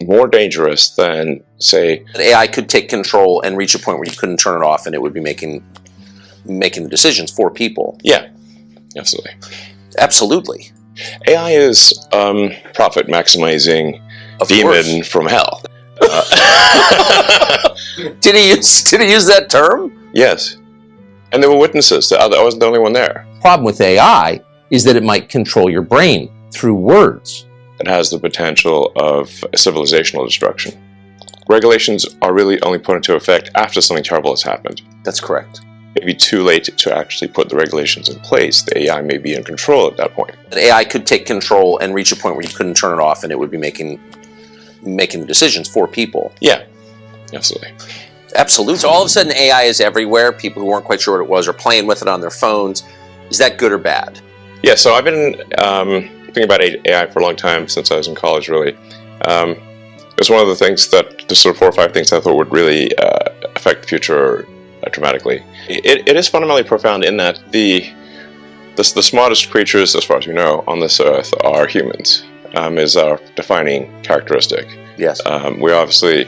more dangerous than, say, AI could take control and reach a point where you couldn't turn it off, and it would be making the decisions for people. Yeah, absolutely. Absolutely. AI is profit maximizing demon from hell. Did he use that term? Yes, and there were witnesses. I wasn't the only one there. Problem with AI is that it might control your brain through words. It has the potential of civilizational destruction. Regulations are really only put into effect after something terrible has happened. That's correct. Maybe too late to actually put the regulations in place. The AI may be in control at that point. The AI could take control and reach a point where you couldn't turn it off, and it would be making the decisions for people. Yeah, absolutely. Absolutely. So all of a sudden AI is everywhere. People who weren't quite sure what it was are playing with it on their phones. Is that good or bad? Yeah, so I've been thinking about AI for a long time, since I was in college, really. It's one of the things that, the sort of 4 or 5 things I thought would really affect the future dramatically. It is fundamentally profound in that the smartest creatures, as far as we know, on this earth are humans, is our defining characteristic. Yes. We're obviously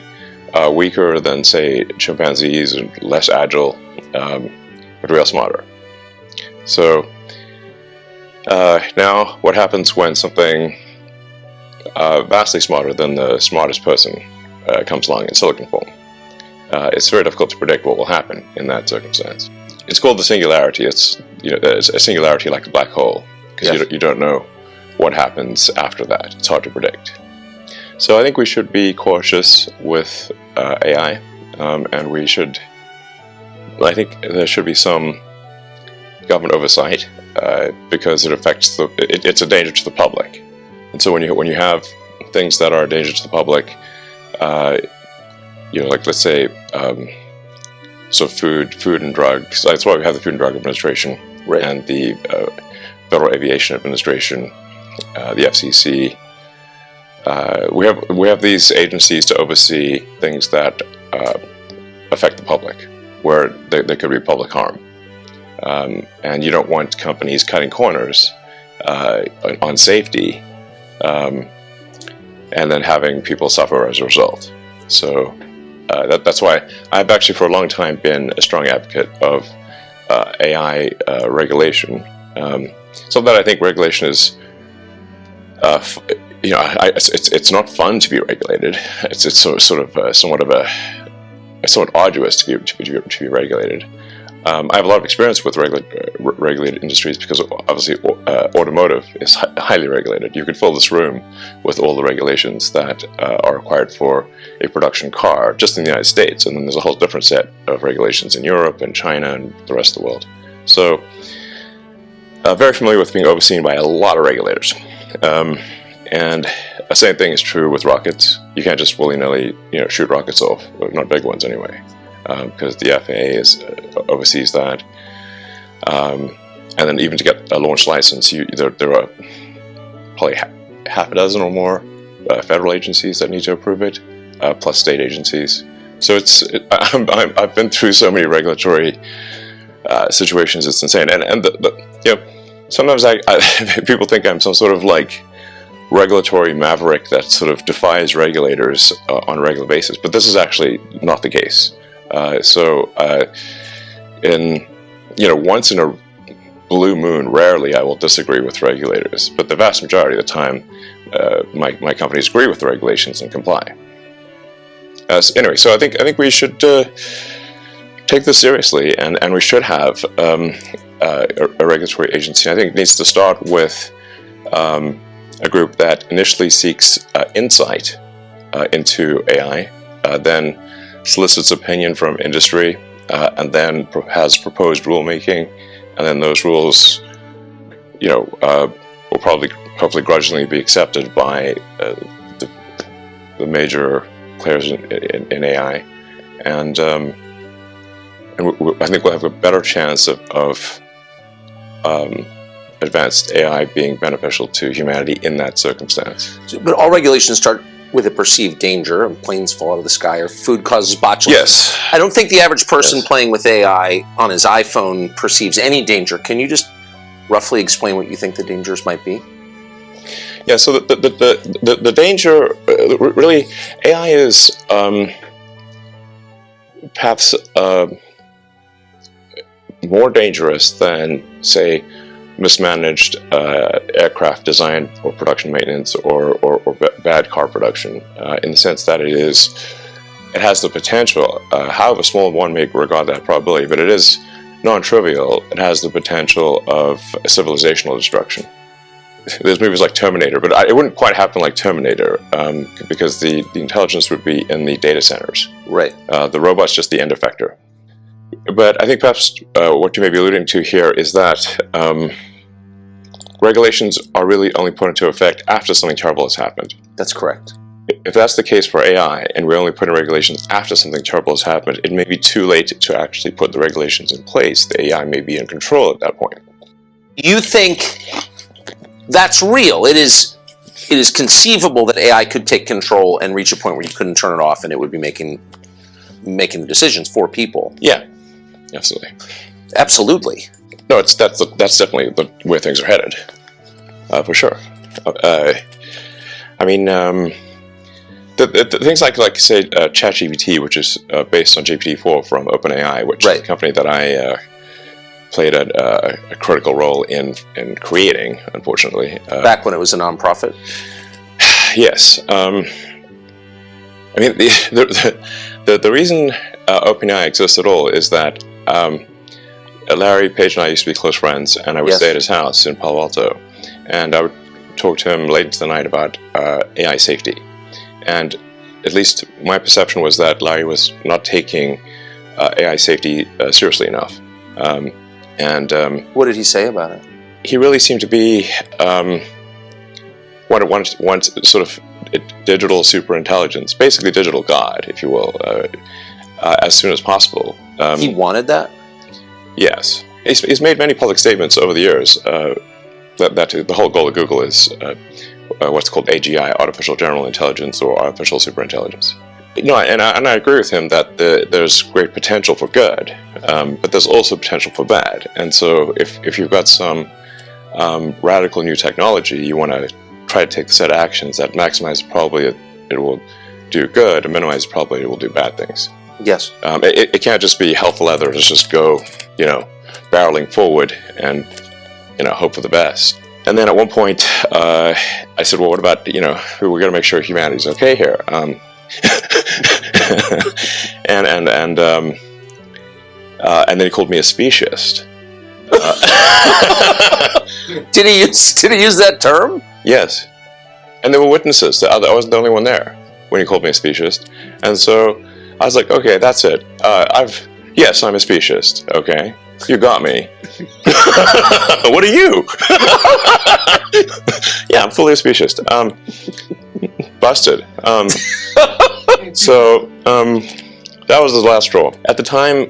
weaker than, say, chimpanzees and less agile, but we are smarter. So now what happens when something vastly smarter than the smartest person comes along in silicon form? It's very difficult to predict what will happen in that circumstance. It's called the singularity. It's a singularity like a black hole, because you don't know what happens after that. It's hard to predict. So I think we should be cautious with AI, and I think there should be some government oversight, because it affects it's a danger to the public. And so when you have things that are a danger to the public, like, let's say, so food and drugs. That's why we have the Food and Drug Administration, right, and the Federal Aviation Administration, the FCC. We have these agencies to oversee things that affect the public, where there could be public harm, and you don't want companies cutting corners on safety, and then having people suffer as a result. So that's why I've actually for a long time been a strong advocate of AI regulation. So that I think regulation is, it's not fun to be regulated. It's somewhat arduous to be regulated. I have a lot of experience with regulated industries, because obviously automotive is highly regulated. You could fill this room with all the regulations that are required for a production car just in the United States, and then there's a whole different set of regulations in Europe and China and the rest of the world. So very familiar with being overseen by a lot of regulators. And the same thing is true with rockets. You can't just willy-nilly shoot rockets off, not big ones anyway. Because the FAA oversees that, and then even to get a launch license, there are probably half a dozen or more federal agencies that need to approve it, plus state agencies. So I've been through so many regulatory situations; it's insane. And sometimes people think I'm some sort of like regulatory maverick that sort of defies regulators on a regular basis, but this is actually not the case. Once in a blue moon, rarely I will disagree with regulators, but the vast majority of the time, my companies agree with the regulations and comply. Anyway, so I think we should take this seriously, and we should have a regulatory agency. I think it needs to start with a group that initially seeks insight into AI, then solicits opinion from industry, and then has proposed rulemaking, and then those rules, will hopefully grudgingly be accepted by the major players in AI, and I think we'll have a better chance of advanced AI being beneficial to humanity in that circumstance. But all regulations start with a perceived danger. Planes fall out of the sky, or food causes botulism. Yes. I don't think the average person playing with AI on his iPhone perceives any danger. Can you just roughly explain what you think the dangers might be? Yeah. So the danger, really, AI is perhaps more dangerous than, say, mismanaged aircraft design or production maintenance or bad car production, in the sense that it has the potential, however small one may regard that probability, but it is non-trivial. It has the potential of civilizational destruction. There's movies like Terminator, but it wouldn't quite happen like Terminator, because the intelligence would be in the data centers. Right. The robot's just the end effector. But I think perhaps what you may be alluding to here is that regulations are really only put into effect after something terrible has happened. That's correct. If that's the case for AI, and we're only putting regulations after something terrible has happened, it may be too late to actually put the regulations in place. The AI may be in control at that point. You think that's real? It is conceivable that AI could take control and reach a point where you couldn't turn it off, and it would be making decisions for people. Yeah, absolutely. Absolutely. No, that's definitely the way things are headed, for sure. I mean, the things like say ChatGPT, which is based on GPT-4 from OpenAI, which is a company that I played a critical role in creating, unfortunately. Back when it was a nonprofit? Yes. I mean, the reason OpenAI exists at all is that Larry Page and I used to be close friends, and I would stay at his house in Palo Alto, and I would talk to him late into the night about AI safety. And at least my perception was that Larry was not taking AI safety seriously enough. What did he say about it? He really seemed to be one sort of digital superintelligence, basically digital God, if you will, as soon as possible. He wanted that? Yes. He's made many public statements over the years that the whole goal of Google is what's called AGI, Artificial General Intelligence, or Artificial Superintelligence. No, and I agree with him that there's great potential for good, but there's also potential for bad. And so if you've got some radical new technology, you want to try to take the set of actions that maximize the probability that it will do good and minimize the probability it will do bad things. Yes. It can't just be hell for leather. It's just go, barreling forward and, hope for the best. And then at one point, I said, well, what about, we're going to make sure humanity's okay here. And then he called me a speciesist. Did he use that term? Yes. And there were witnesses. I wasn't the only one there when he called me a speciesist. And so I was like, okay, that's it. Yes, I'm a speciesist. Okay. You got me. What are you? Yeah, I'm fully a speciesist. Busted. So that was the last straw. At the time,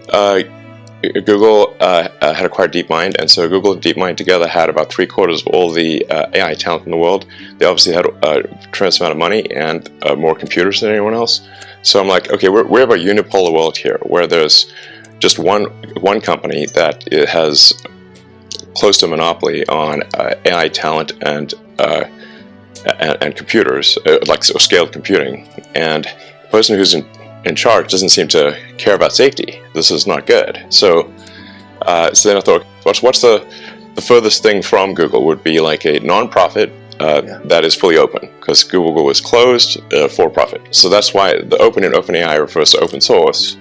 Google had acquired DeepMind, and so Google and DeepMind together had about 3/4 of all the AI talent in the world. They obviously had a tremendous amount of money and more computers than anyone else. So I'm like, okay, we have a unipolar world here, where there's just one company that has close to a monopoly on AI talent and computers, like scaled computing, and the person who's in charge doesn't seem to care about safety. This is not good. So then I thought, what's the furthest thing from Google would be like a non-profit that is fully open, because Google was closed for profit. So that's why the open in OpenAI refers to open source,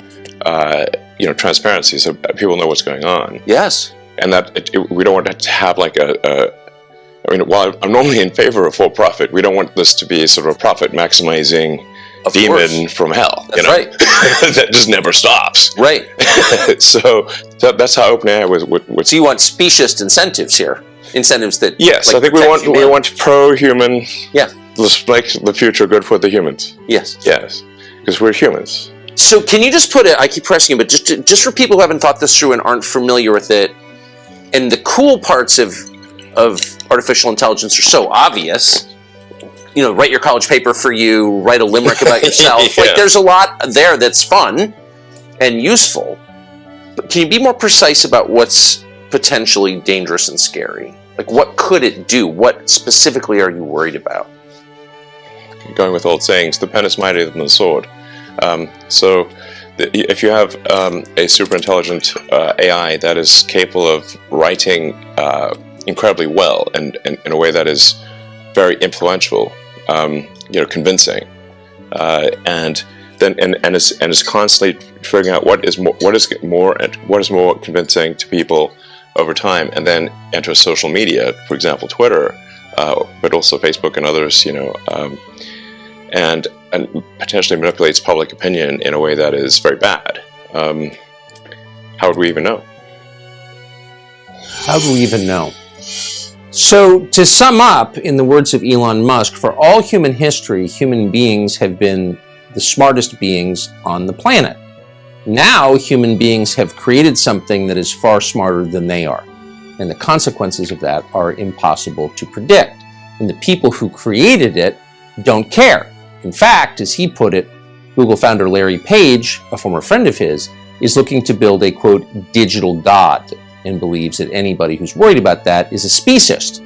transparency, so people know what's going on. Yes. And that we don't want to have like while I'm normally in favor of for profit, we don't want this to be sort of a profit maximizing demon from hell. That's right. That just never stops. Right. So that's how OpenAI would. So you want speciesist incentives here, incentives that. Yes, I think we want pro-human. Yeah. Let's make the future good for the humans. Yes. Yes, because we're humans. So can you just put it? I keep pressing it, but just for people who haven't thought this through and aren't familiar with it, and the cool parts of artificial intelligence are so obvious. Write your college paper for you, write a limerick about yourself. Like, there's a lot there that's fun and useful. But can you be more precise about what's potentially dangerous and scary? Like, what could it do? What specifically are you worried about? Going with old sayings, the pen is mightier than the sword. If you have a super intelligent AI that is capable of writing incredibly well and in a way that is very influential, convincing, and is constantly figuring out what is more convincing to people over time, and then enter social media, for example, Twitter, but also Facebook and others, and potentially manipulates public opinion in a way that is very bad. How would we even know? How do we even know? So, to sum up, in the words of Elon Musk, for all human history, human beings have been the smartest beings on the planet. Now, human beings have created something that is far smarter than they are. And the consequences of that are impossible to predict. And the people who created it don't care. In fact, as he put it, Google founder Larry Page, a former friend of his, is looking to build a, quote, digital god, and believes that anybody who's worried about that is a speciesist.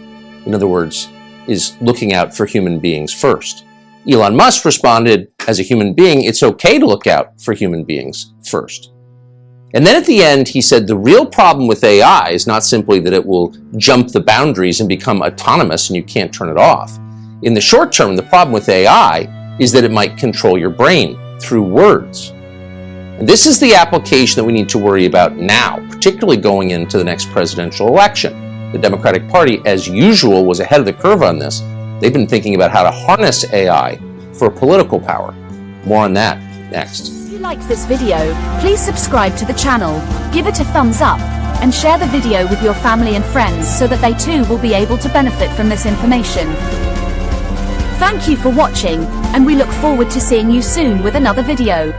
In other words, is looking out for human beings first. Elon Musk responded, as a human being, it's okay to look out for human beings first. And then at the end, he said the real problem with AI is not simply that it will jump the boundaries and become autonomous and you can't turn it off. In the short term, the problem with AI is that it might control your brain through words. And this is the application that we need to worry about now, particularly going into the next presidential election. The Democratic Party, as usual, was ahead of the curve on this. They've been thinking about how to harness AI for political power. More on that next. If you liked this video, please subscribe to the channel, give it a thumbs up, and share the video with your family and friends so that they too will be able to benefit from this information. Thank you for watching, and we look forward to seeing you soon with another video.